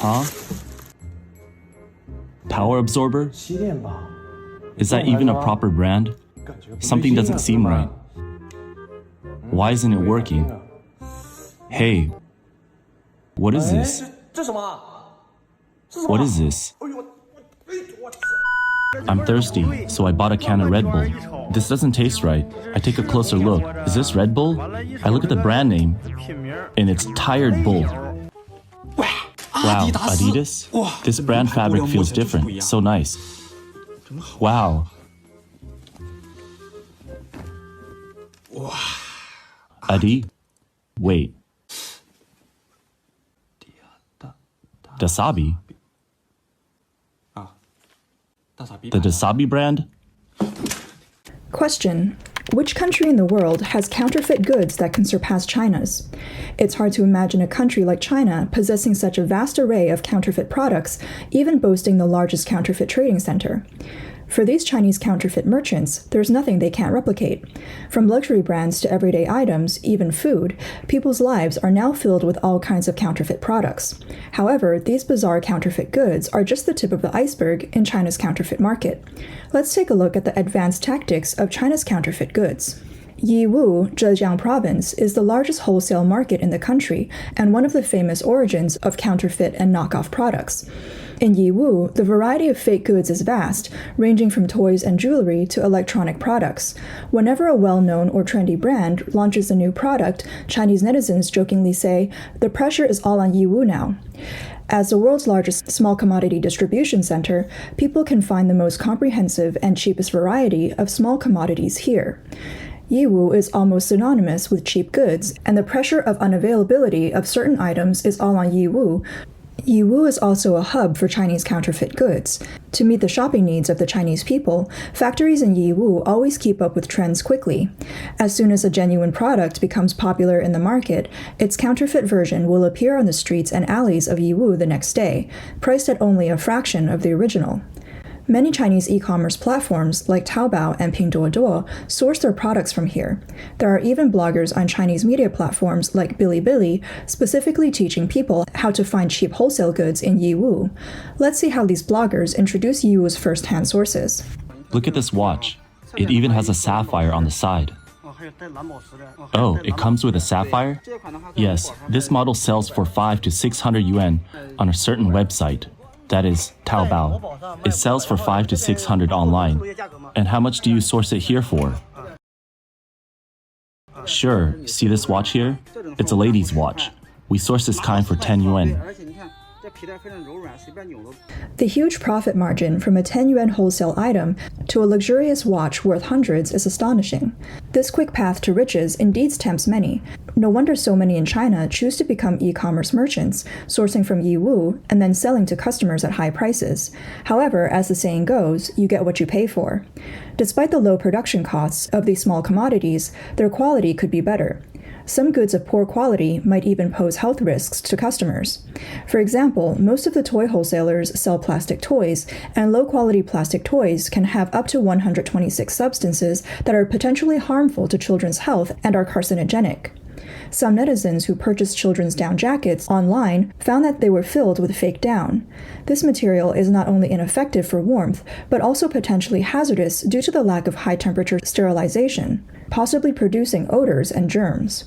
Huh? Power absorber? 洗脸吧， Is that even a proper brand? 感觉不对 Something 劲啊 doesn't seem right. Why isn't it working? Hey, what is 哎 this? 这什么？这什么 What is this? 哎呦我 I'm thirsty, so I bought a can of Red Bull. This doesn't taste right. I take a closer look. Is this Red Bull? I look at the brand name, and it's Tired Bull. Wow, Adidas? This brand fabric feels different. So nice. Wow. Adi? Wait. Dasabi? The Dasabi brand? Question. Which country in the world has counterfeit goods that can surpass China's? It's hard to imagine a country like China possessing such a vast array of counterfeit products, even boasting the largest counterfeit trading center. For these Chinese counterfeit merchants, there's nothing they can't replicate. From luxury brands to everyday items, even food, people's lives are now filled with all kinds of counterfeit products. However, these bizarre counterfeit goods are just the tip of the iceberg in China's counterfeit market. Let's take a look at the advanced tactics of China's counterfeit goods. Yiwu, Zhejiang Province, is the largest wholesale market in the country and one of the famous origins of counterfeit and knockoff products. In Yiwu, the variety of fake goods is vast, ranging from toys and jewelry to electronic products. Whenever a well-known or trendy brand launches a new product, Chinese netizens jokingly say, "The pressure is all on Yiwu now." As the world's largest small commodity distribution center, people can find the most comprehensive and cheapest variety of small commodities here. Yiwu is almost synonymous with cheap goods, and the pressure of unavailability of certain items is all on Yiwu. Yiwu is also a hub for Chinese counterfeit goods. To meet the shopping needs of the Chinese people, factories in Yiwu always keep up with trends quickly. As soon as a genuine product becomes popular in the market, its counterfeit version will appear on the streets and alleys of Yiwu the next day, priced at only a fraction of the original. Many Chinese e-commerce platforms like Taobao and Pinduoduo source their products from here. There are even bloggers on Chinese media platforms like Bilibili specifically teaching people how to find cheap wholesale goods in Yiwu. Let's see how these bloggers introduce Yiwu's first-hand sources. Look at this watch. It even has a sapphire on the side. Oh, it comes with a sapphire? Yes, this model sells for 500 to 600 yuan on a certain website. That is Taobao. It sells for 500 to 600 online. And how much do you source it here for? Sure, see this watch here? It's a lady's watch. We source this kind for 10 yuan. The huge profit margin from a 10 yuan wholesale item to a luxurious watch worth hundreds is astonishing. This quick path to riches indeed tempts many. No wonder so many in China choose to become e-commerce merchants, sourcing from Yiwu and then selling to customers at high prices. However, as the saying goes, you get what you pay for. Despite the low production costs of these small commodities, their quality could be better. Some goods of poor quality might even pose health risks to customers. For example, most of the toy wholesalers sell plastic toys, and low-quality plastic toys can have up to 126 substances that are potentially harmful to children's health and are carcinogenic. Some netizens who purchased children's down jackets online found that they were filled with fake down. This material is not only ineffective for warmth, but also potentially hazardous due to the lack of high-temperature sterilization, possibly producing odors and germs.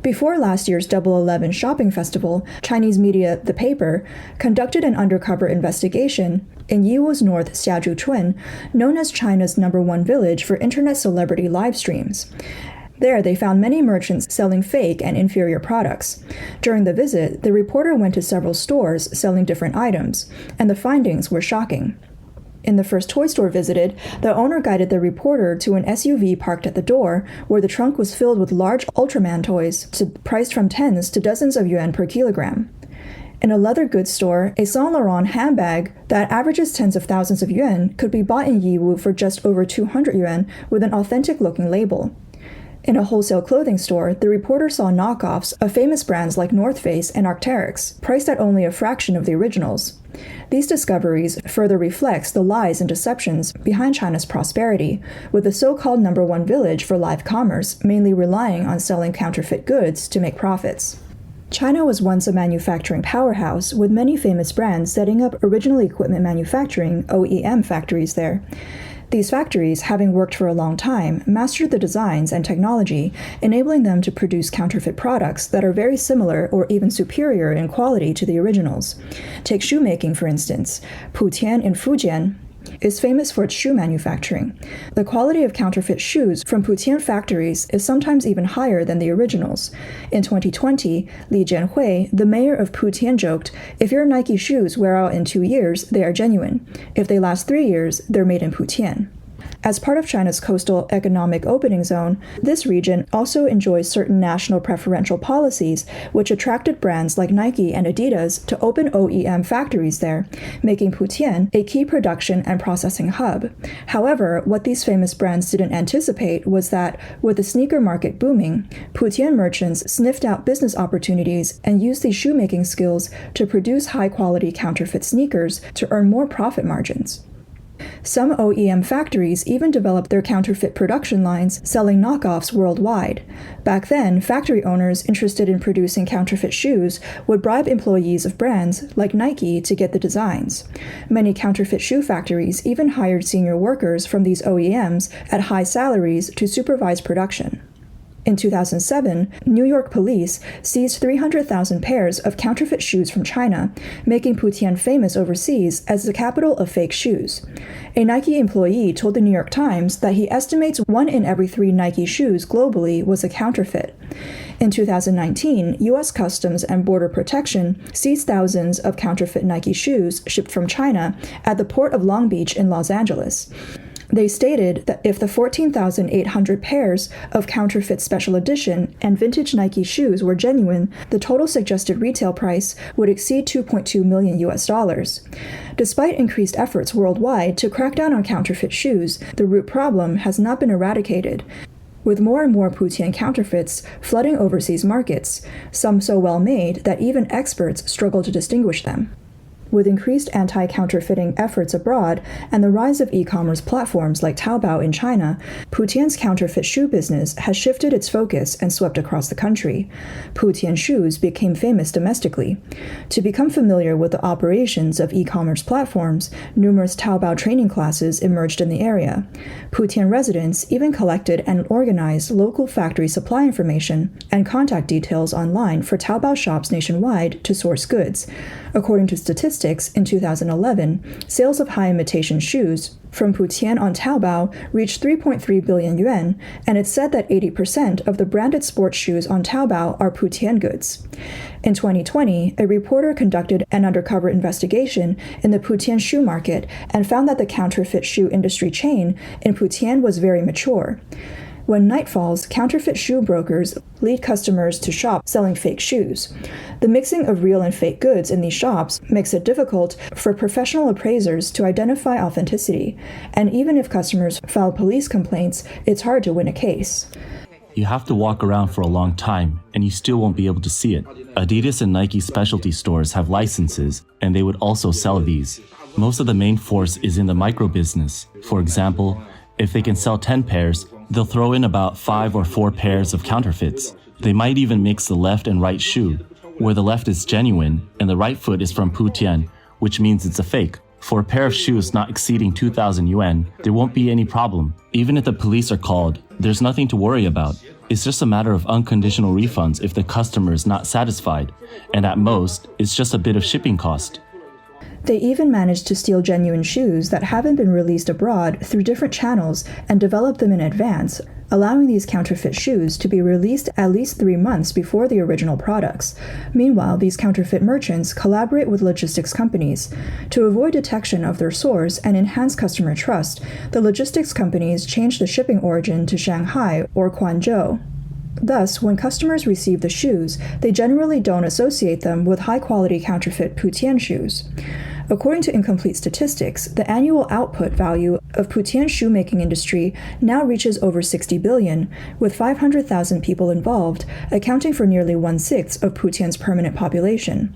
Before last year's Double 11 shopping festival, Chinese media The Paper conducted an undercover investigation in Yiwu's North Xiajuchun, known as China's #1 village for internet celebrity live streams. There, they found many merchants selling fake and inferior products. During the visit, the reporter went to several stores selling different items, and the findings were shocking. In the first toy store visited, the owner guided the reporter to an SUV parked at the door, where the trunk was filled with large Ultraman toys, priced from tens to dozens of yuan per kilogram. In a leather goods store, a Saint Laurent handbag that averages tens of thousands of yuan could be bought in Yiwu for just over 200 yuan with an authentic-looking label. In a wholesale clothing store, the reporter saw knockoffs of famous brands like North Face and Arc'teryx, priced at only a fraction of the originals. These discoveries further reflects the lies and deceptions behind China's prosperity, with the so-called #1 village for live commerce mainly relying on selling counterfeit goods to make profits. China was once a manufacturing powerhouse, with many famous brands setting up original equipment manufacturing (OEM) factories there. These factories, having worked for a long time, mastered the designs and technology, enabling them to produce counterfeit products that are very similar or even superior in quality to the originals. Take shoemaking, for instance. Putian in Fujian is famous for its shoe manufacturing. The quality of counterfeit shoes from Putian factories is sometimes even higher than the originals. In 2020, Li Jianhui, the mayor of Putian, joked, "If your Nike shoes wear out in 2 years, they are genuine. If they last 3 years, they're made in Putian." As part of China's coastal economic opening zone, this region also enjoys certain national preferential policies which attracted brands like Nike and Adidas to open OEM factories there, making Putian a key production and processing hub. However, what these famous brands didn't anticipate was that, with the sneaker market booming, Putian merchants sniffed out business opportunities and used these shoemaking skills to produce high-quality counterfeit sneakers to earn more profit margins. Some OEM factories even developed their counterfeit production lines, selling knockoffs worldwide. Back then, factory owners interested in producing counterfeit shoes would bribe employees of brands like Nike to get the designs. Many counterfeit shoe factories even hired senior workers from these OEMs at high salaries to supervise production. In 2007, New York police seized 300,000 pairs of counterfeit shoes from China, making Putian famous overseas as the capital of fake shoes. A Nike employee told the New York Times that he estimates 1 in every 3 Nike shoes globally was a counterfeit. In 2019, U.S. Customs and Border Protection seized thousands of counterfeit Nike shoes shipped from China at the port of Long Beach in Los Angeles. They stated that if the 14,800 pairs of counterfeit special edition and vintage Nike shoes were genuine, the total suggested retail price would exceed $2.2 million. Despite increased efforts worldwide to crack down on counterfeit shoes, the root problem has not been eradicated, with more and more Putian counterfeits flooding overseas markets, some so well made that even experts struggle to distinguish them. With increased anti-counterfeiting efforts abroad and the rise of e-commerce platforms like Taobao in China, Putian's counterfeit shoe business has shifted its focus and swept across the country. Putian shoes became famous domestically. To become familiar with the operations of e-commerce platforms, numerous Taobao training classes emerged in the area. Putian residents even collected and organized local factory supply information and contact details online for Taobao shops nationwide to source goods. According to statistics, in 2011, sales of high-imitation shoes from Putian on Taobao reached 3.3 billion yuan, and it's said that 80% of the branded sports shoes on Taobao are Putian goods. In 2020, a reporter conducted an undercover investigation in the Putian shoe market and found that the counterfeit shoe industry chain in Putian was very mature. When night falls, counterfeit shoe brokers lead customers to shops selling fake shoes. The mixing of real and fake goods in these shops makes it difficult for professional appraisers to identify authenticity, and even if customers file police complaints, it's hard to win a case. You have to walk around for a long time, and you still won't be able to see it. Adidas and Nike specialty stores have licenses, and they would also sell these. Most of the main force is in the micro business. For example, if they can sell 10 pairs, they'll throw in about 5 or 4 pairs of counterfeits. They might even mix the left and right shoe, where the left is genuine and the right foot is from Putian, which means it's a fake. For a pair of shoes not exceeding 2,000 yuan, there won't be any problem. Even if the police are called, there's nothing to worry about. It's just a matter of unconditional refunds if the customer is not satisfied, and at most, it's just a bit of shipping cost. They even managed to steal genuine shoes that haven't been released abroad through different channels and develop them in advance, allowing these counterfeit shoes to be released at least 3 months before the original products. Meanwhile, these counterfeit merchants collaborate with logistics companies. To avoid detection of their source and enhance customer trust, the logistics companies change the shipping origin to Shanghai or Guangzhou. Thus, when customers receive the shoes, they generally don't associate them with high-quality counterfeit Putian shoes. According to incomplete statistics, the annual output value of Putian's shoemaking industry now reaches over 60 billion, with 500,000 people involved, accounting for nearly 1/6 of Putian's permanent population.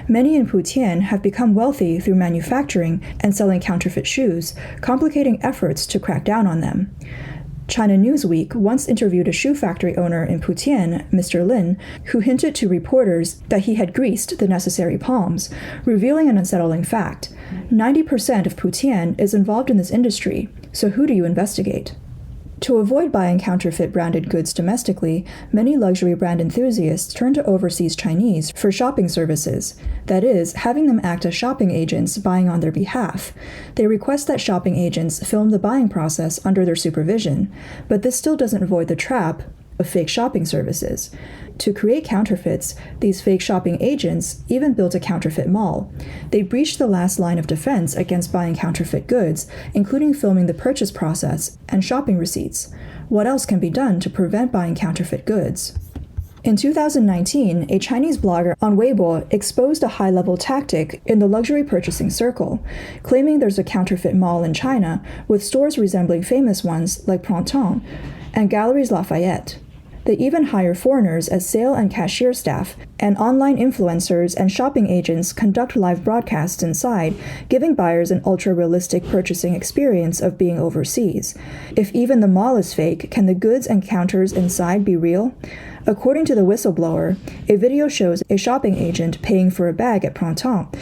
Many in Putian have become wealthy through manufacturing and selling counterfeit shoes, complicating efforts to crack down on them. China Newsweek once interviewed a shoe factory owner in Putian, Mr. Lin, who hinted to reporters that he had greased the necessary palms, revealing an unsettling fact. 90% of Putian is involved in this industry, so who do you investigate? To avoid buying counterfeit branded goods domestically, many luxury brand enthusiasts turn to overseas Chinese for shopping services, that is, having them act as shopping agents buying on their behalf. They request that shopping agents film the buying process under their supervision, but this still doesn't avoid the trap of fake shopping services. To create counterfeits, these fake shopping agents even built a counterfeit mall. They breached the last line of defense against buying counterfeit goods, including filming the purchase process and shopping receipts. What else can be done to prevent buying counterfeit goods? In 2019, a Chinese blogger on Weibo exposed a high-level tactic in the luxury purchasing circle, claiming there's a counterfeit mall in China with stores resembling famous ones like Printemps and Galeries Lafayette. They even hire foreigners as sale and cashier staff, and online influencers and shopping agents conduct live broadcasts inside, giving buyers an ultra-realistic purchasing experience of being overseas. If even the mall is fake, can the goods and counters inside be real? According to the whistleblower, a video shows a shopping agent paying for a bag at Printemps,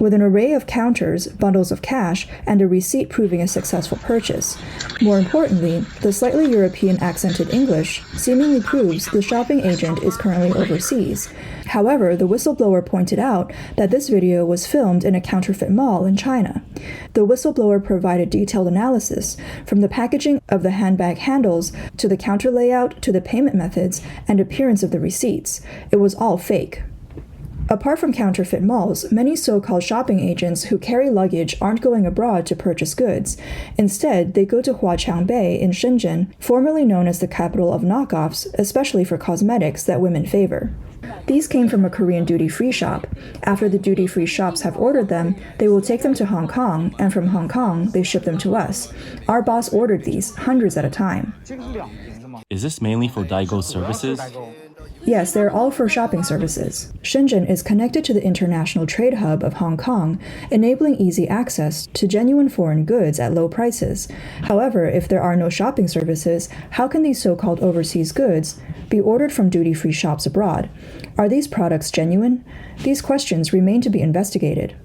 with an array of counters, bundles of cash, and a receipt proving a successful purchase. More importantly, the slightly European accented English seemingly proves the shopping agent is currently overseas. However, the whistleblower pointed out that this video was filmed in a counterfeit mall in China. The whistleblower provided detailed analysis, from the packaging of the handbag handles to the counter layout to the payment methods and appearance of the receipts. It was all fake. Apart from counterfeit malls, many so-called shopping agents who carry luggage aren't going abroad to purchase goods. Instead, they go to Huaqiangbei in Shenzhen, formerly known as the capital of knockoffs, especially for cosmetics that women favor. These came from a Korean duty-free shop. After the duty-free shops have ordered them, they will take them to Hong Kong, and from Hong Kong, they ship them to us. Our boss ordered these, hundreds at a time. Is this mainly for Daigou services? Yes, they're all for shopping services. Shenzhen is connected to the international trade hub of Hong Kong, enabling easy access to genuine foreign goods at low prices. However, if there are no shopping services, how can these so-called overseas goods be ordered from duty-free shops abroad? Are these products genuine? These questions remain to be investigated.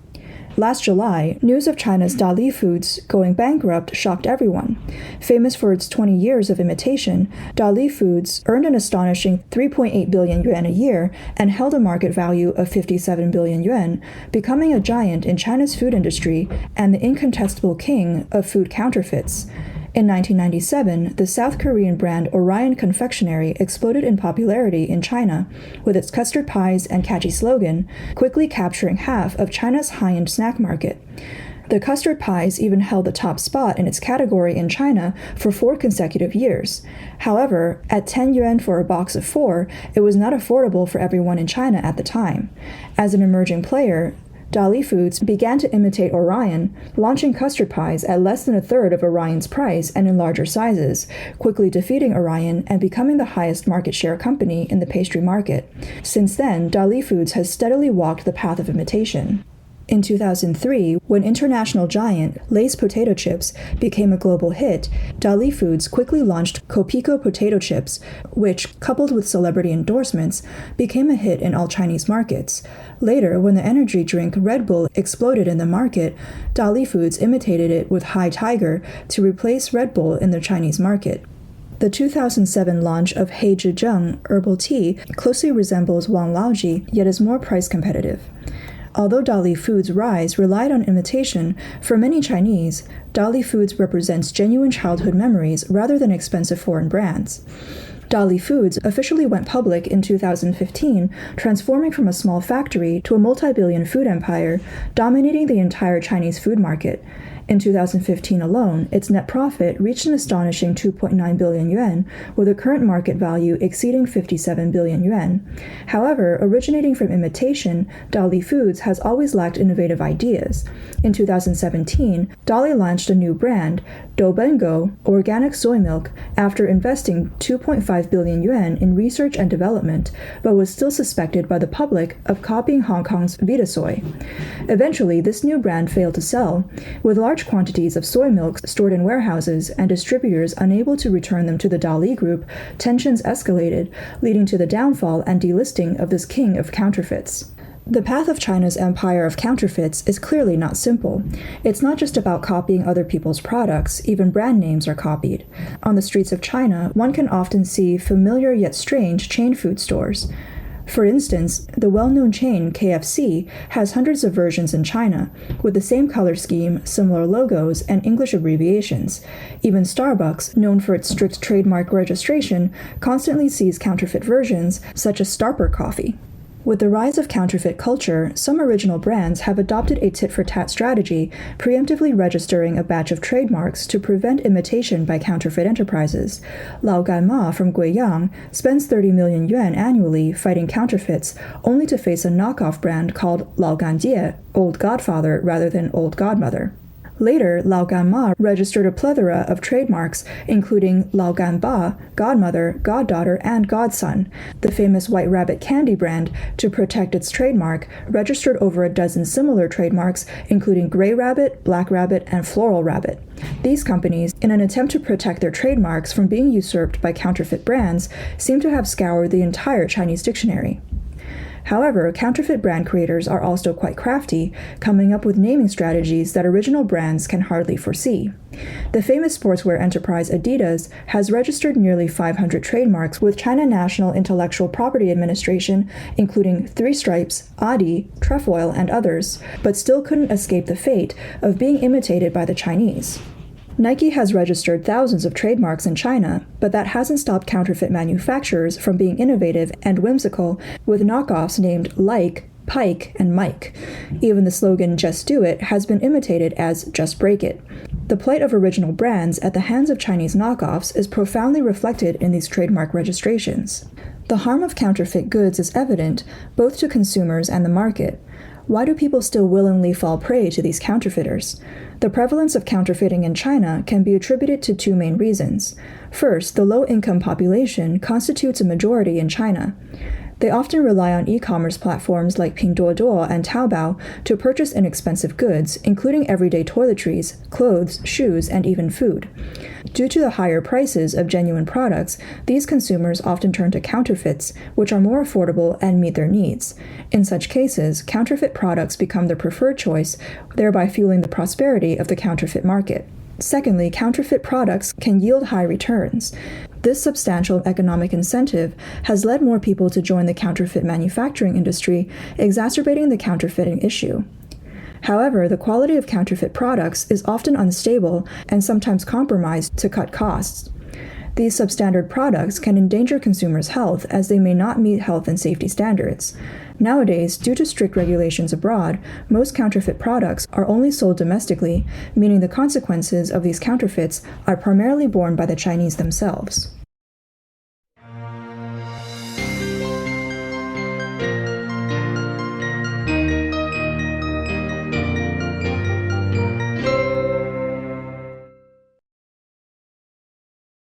Last July, news of China's Dali Foods going bankrupt shocked everyone. Famous for its 20 years of imitation, Dali Foods earned an astonishing 3.8 billion yuan a year and held a market value of 57 billion yuan, becoming a giant in China's food industry and the incontestable king of food counterfeits. In 1997, the South Korean brand Orion Confectionery exploded in popularity in China, with its custard pies and catchy slogan, quickly capturing half of China's high-end snack market. The custard pies even held the top spot in its category in China for 4 consecutive years. However, at 10 yuan for a box of 4, it was not affordable for everyone in China at the time. As an emerging player, Dali Foods began to imitate Orion, launching custard pies at less than a third of Orion's price and in larger sizes, quickly defeating Orion and becoming the highest market share company in the pastry market. Since then, Dali Foods has steadily walked the path of imitation. In 2003, when international giant Lay's potato chips became a global hit, Dali Foods quickly launched Copico potato chips, which, coupled with celebrity endorsements, became a hit in all Chinese markets. Later, when the energy drink Red Bull exploded in the market, Dali Foods imitated it with High Tiger to replace Red Bull in the Chinese market. The 2007 launch of Hei Zhizheng herbal tea closely resembles Wang Laoji, yet is more price competitive. Although Dali Foods' rise relied on imitation, for many Chinese, Dali Foods represents genuine childhood memories rather than expensive foreign brands. Dali Foods officially went public in 2015, transforming from a small factory to a multi-billion food empire, dominating the entire Chinese food market. In 2015 alone, its net profit reached an astonishing 2.9 billion yuan, with a current market value exceeding 57 billion yuan. However, originating from imitation, Dali Foods has always lacked innovative ideas. In 2017, Dali launched a new brand, Doubengo organic soy milk, after investing 2.5 billion yuan in research and development, but was still suspected by the public of copying Hong Kong's Vitasoy. Eventually, this new brand failed to sell, with large large quantities of soy milk stored in warehouses and distributors unable to return them to the Dali Group, tensions escalated, leading to the downfall and delisting of this king of counterfeits. The path of China's empire of counterfeits is clearly not simple. It's not just about copying other people's products, even brand names are copied. On the streets of China, one can often see familiar yet strange chain food stores. For instance, the well-known chain KFC has hundreds of versions in China, with the same color scheme, similar logos, and English abbreviations. Even Starbucks, known for its strict trademark registration, constantly sees counterfeit versions, such as Starper coffee. With the rise of counterfeit culture, some original brands have adopted a tit-for-tat strategy, preemptively registering a batch of trademarks to prevent imitation by counterfeit enterprises. Lao Gan Ma from Guiyang spends 30 million yuan annually fighting counterfeits, only to face a knockoff brand called Lao Gan Jie, Old Godfather rather than Old Godmother. Later, Lao Gan Ma registered a plethora of trademarks, including Lao Gan Ba, Godmother, Goddaughter, and Godson. The famous White Rabbit candy brand, to protect its trademark, registered over a dozen similar trademarks, including Gray Rabbit, Black Rabbit, and Floral Rabbit. These companies, in an attempt to protect their trademarks from being usurped by counterfeit brands, seem to have scoured the entire Chinese dictionary. However, counterfeit brand creators are also quite crafty, coming up with naming strategies that original brands can hardly foresee. The famous sportswear enterprise Adidas has registered nearly 500 trademarks with China National Intellectual Property Administration, including Three Stripes, Adi, Trefoil, and others, but still couldn't escape the fate of being imitated by the Chinese. Nike has registered thousands of trademarks in China, but that hasn't stopped counterfeit manufacturers from being innovative and whimsical, with knockoffs named Like, Pike, and Mike. Even the slogan "Just Do It" has been imitated as "Just Break It." The plight of original brands at the hands of Chinese knockoffs is profoundly reflected in these trademark registrations. The harm of counterfeit goods is evident, both to consumers and the market. Why do people still willingly fall prey to these counterfeiters? The prevalence of counterfeiting in China can be attributed to two main reasons. First, the low-income population constitutes a majority in China. They often rely on e-commerce platforms like Pinduoduo and Taobao to purchase inexpensive goods, including everyday toiletries, clothes, shoes, and even food. Due to the higher prices of genuine products, these consumers often turn to counterfeits, which are more affordable and meet their needs. In such cases, counterfeit products become their preferred choice, thereby fueling the prosperity of the counterfeit market. Secondly, counterfeit products can yield high returns. This substantial economic incentive has led more people to join the counterfeit manufacturing industry, exacerbating the counterfeiting issue. However, the quality of counterfeit products is often unstable and sometimes compromised to cut costs. These substandard products can endanger consumers' health as they may not meet health and safety standards. Nowadays, due to strict regulations abroad, most counterfeit products are only sold domestically, meaning the consequences of these counterfeits are primarily borne by the Chinese themselves.